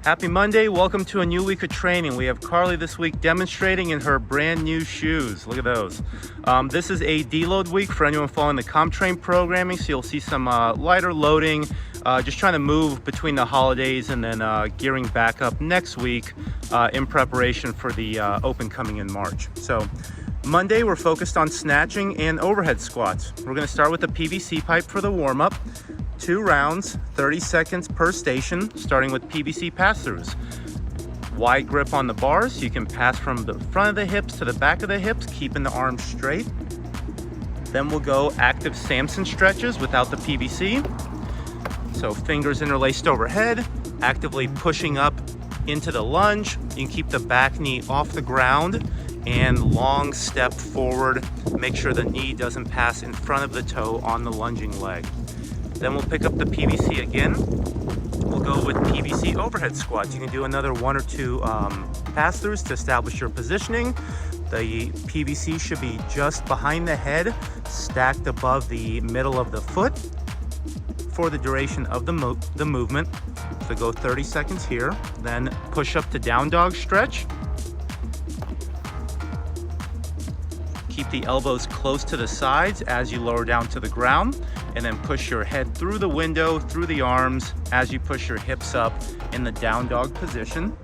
Happy Monday, welcome to a new week of training. We have Carly this week demonstrating in her brand new shoes. Look at those. This is a deload week for anyone following the CompTrain programming, so you'll see some lighter loading, just trying to move between the holidays and then gearing back up next week in preparation for the open coming in March. So Monday, we're focused on snatching and overhead squats. We're gonna start with the PVC pipe for the warm-up. 2 rounds, 30 seconds per station, starting with PVC pass-throughs. Wide grip on the bars, you can pass from the front of the hips to the back of the hips, keeping the arms straight. Then we'll go active Samson stretches without the PVC. So fingers interlaced overhead, actively pushing up into the lunge. You can keep the back knee off the ground and long step forward. Make sure the knee doesn't pass in front of the toe on the lunging leg. Then we'll pick up the PVC again. We'll go with PVC overhead squats. You can do another 1 or 2 pass-throughs to establish your positioning. The PVC should be just behind the head, stacked above the middle of the foot for the duration of the movement. So go 30 seconds here, then push up to down dog stretch. Keep the elbows close to the sides as you lower down to the ground, and then push your head through the window, through the arms, as you push your hips up in the down dog position.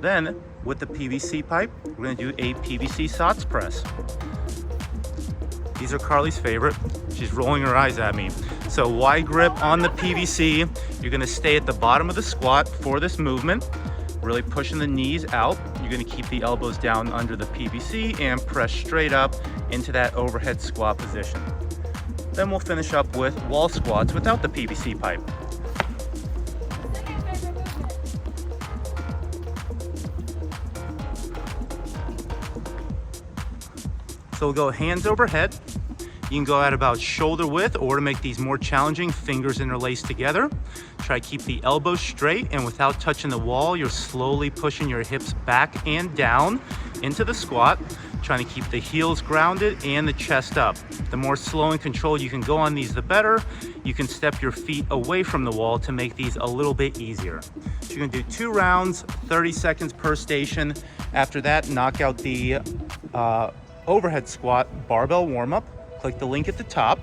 Then, with the PVC pipe, we're gonna do a PVC SOTS press. These are Carly's favorite. She's rolling her eyes at me. So wide grip on the PVC. You're gonna stay at the bottom of the squat for this movement, really pushing the knees out. You're gonna keep the elbows down under the PVC and press straight up into that overhead squat position. Then we'll finish up with wall squats without the PVC pipe. So we'll go hands overhead. You can go at about shoulder width, or to make these more challenging, fingers interlaced together. Try to keep the elbows straight, and without touching the wall, you're slowly pushing your hips back and down into the squat, trying to keep the heels grounded and the chest up. The more slow and controlled you can go on these, the better. You can step your feet away from the wall to make these a little bit easier. So you're gonna do 2 rounds, 30 seconds per station. After that, knock out the overhead squat barbell warm-up. Click the link at the top.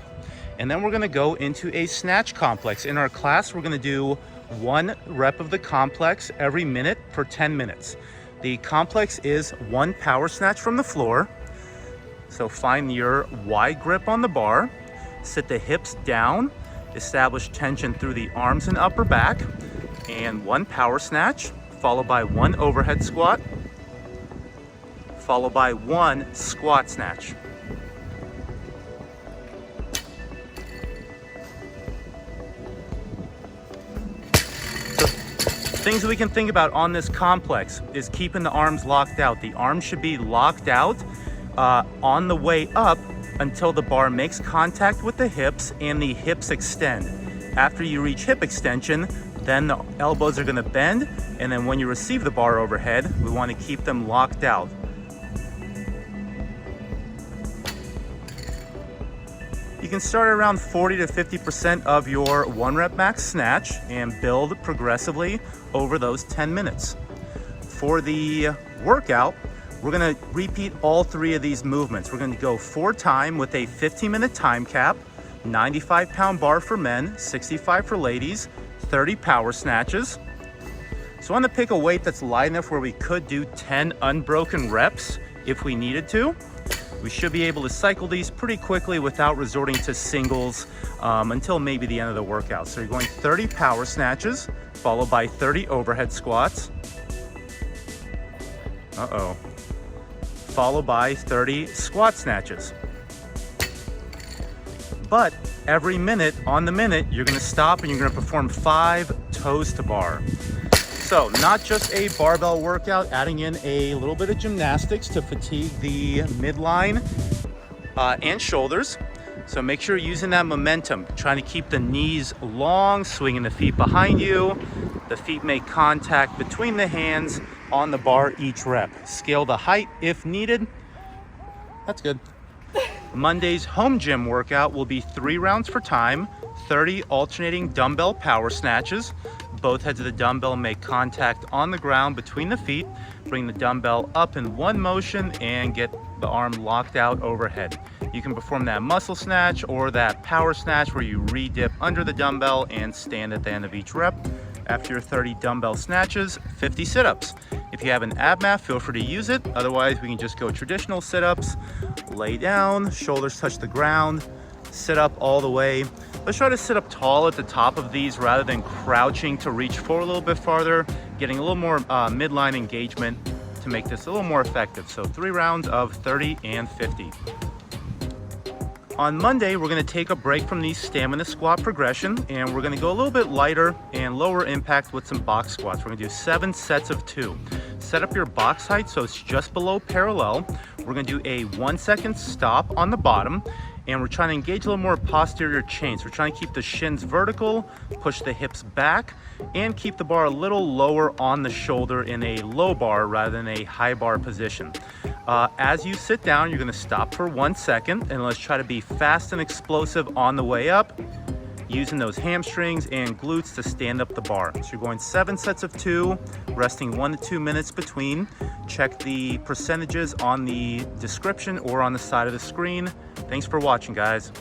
And then we're gonna go into a snatch complex. In our class, we're gonna do 1 rep of the complex every minute for 10 minutes. The complex is 1 power snatch from the floor. So find your wide grip on the bar, sit the hips down, establish tension through the arms and upper back, and 1 power snatch, followed by 1 overhead squat, followed by 1 squat snatch. Things we can think about on this complex is keeping the arms locked out. The arms should be locked out on the way up until the bar makes contact with the hips and the hips extend. After you reach hip extension, then the elbows are gonna bend, and then when you receive the bar overhead, we wanna keep them locked out. You can start around 40 to 50% of your 1 rep max snatch and build progressively over those 10 minutes. For the workout, we're gonna repeat all 3 of these movements. We're gonna go 4 times with a 15-minute time cap, 95-pound bar for men, 65 for ladies, 30 power snatches. So I wanna pick a weight that's light enough where we could do 10 unbroken reps if we needed to. We should be able to cycle these pretty quickly without resorting to singles until maybe the end of the workout. So you're going 30 power snatches, followed by 30 overhead squats. Followed by 30 squat snatches. But every minute, on the minute, you're gonna stop and you're gonna perform 5 toes to bar. So not just a barbell workout, adding in a little bit of gymnastics to fatigue the midline and shoulders. So make sure you're using that momentum, trying to keep the knees long, swinging the feet behind you. The feet make contact between the hands on the bar each rep. Scale the height if needed. That's good. Monday's home gym workout will be 3 rounds for time, 30 alternating dumbbell power snatches. both heads of the dumbbell make contact on the ground between the feet. Bring the dumbbell up in one motion and get the arm locked out overhead. You can perform that muscle snatch or that power snatch where you re-dip under the dumbbell and stand at the end of each rep. After your 30 dumbbell snatches, 50 sit-ups. If you have an ab mat, feel free to use it. Otherwise, we can just go traditional sit-ups. Lay down, shoulders touch the ground, sit up all the way. Let's try to sit up tall at the top of these rather than crouching to reach forward a little bit farther, getting a little more midline engagement to make this a little more effective. So 3 rounds of 30 and 50. On Monday, we're going to take a break from the stamina squat progression, and we're going to go a little bit lighter and lower impact with some box squats. We're going to do 7 sets of 2. Set up your box height so it's just below parallel. We're going to do a 1-second stop on the bottom, and we're trying to engage a little more posterior chain. So we're trying to keep the shins vertical, push the hips back, and keep the bar a little lower on the shoulder in a low bar rather than a high bar position. As you sit down, you're going to stop for 1 second, and let's try to be fast and explosive on the way up, using those hamstrings and glutes to stand up the bar. So you're going 7 sets of 2, resting 1 to 2 minutes between. Check the percentages on the description or on the side of the screen. Thanks for watching, guys.